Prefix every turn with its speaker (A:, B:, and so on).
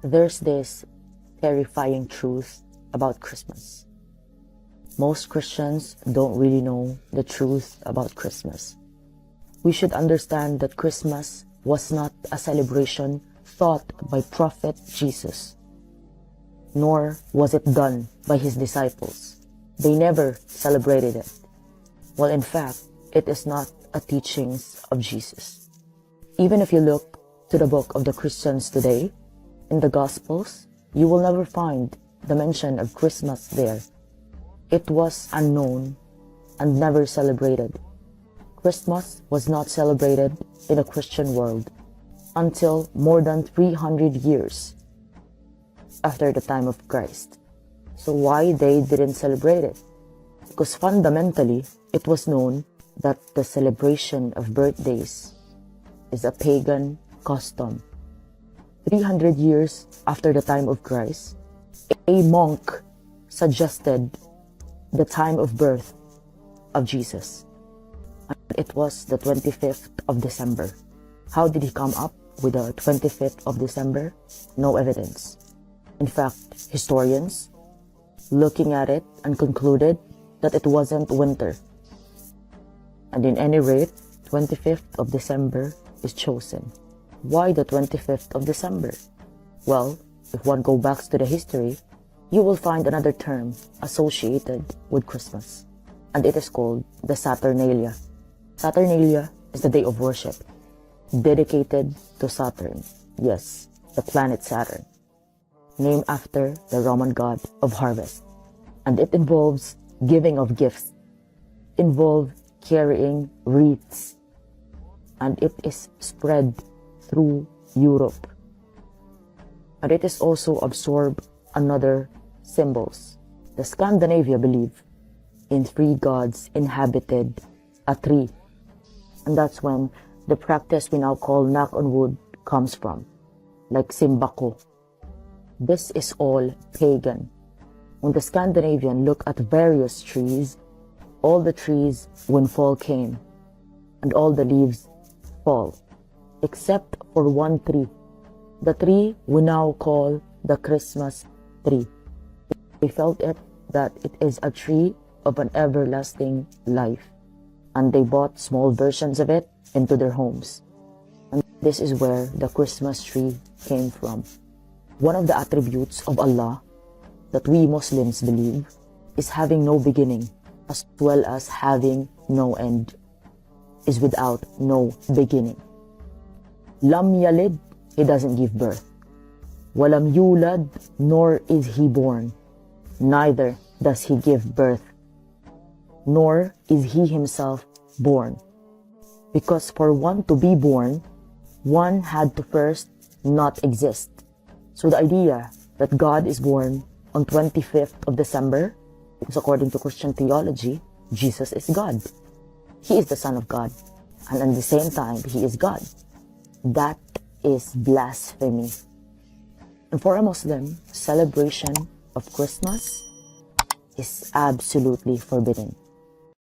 A: There's this terrifying truth about Christmas. Most Christians don't really know the truth about Christmas. We should understand that Christmas was not a celebration thought by Prophet Jesus, nor was it done by his disciples. They never celebrated it. Well, in fact, it is not a teachings of Jesus. Even if you look to the book of the Christians today, in the Gospels, you will never find the mention of Christmas there. It was unknown and never celebrated. Christmas was not celebrated in the Christian world until more than 300 years after the time of Christ. So why they didn't celebrate it? Because fundamentally, it was known that the celebration of birthdays is a pagan custom. 300 years after the time of Christ, a monk suggested the time of birth of Jesus. And it was the 25th of December. How did he come up with the 25th of December? No evidence. In fact, historians looking at it and concluded that it wasn't winter. And in any rate, 25th of December is chosen. Why the 25th of December? Well, if one goes back to the history, you will find another term associated with Christmas, and it is called the Saturnalia. Saturnalia is the day of worship, dedicated to Saturn. Yes, the planet Saturn, named after the Roman god of harvest. And it involves giving of gifts, involves carrying wreaths, and it is spread through Europe. And it is also absorbed another symbols. The Scandinavia believe in three gods inhabited a tree. And that's when the practice we now call knock on wood comes from, like simbako. This is all pagan. When the Scandinavian look at various trees, all the trees when fall came, and all the leaves fall, except for one tree. The tree we now call the Christmas tree. They felt it that it is a tree of an everlasting life, and they bought small versions of it into their homes. And this is where the Christmas tree came from. One of the attributes of Allah that we Muslims believe is having no beginning, as well as having no end, is without no beginning. Lam yalid, he doesn't give birth. Walam yulad, nor is he born. Neither does he give birth, nor is he himself born. Because for one to be born, one had to first not exist. So the idea that God is born on 25th of December, because according to Christian theology, Jesus is God. He is the Son of God, and at the same time, he is God. That is blasphemy. And for a Muslim, celebration of Christmas is absolutely forbidden.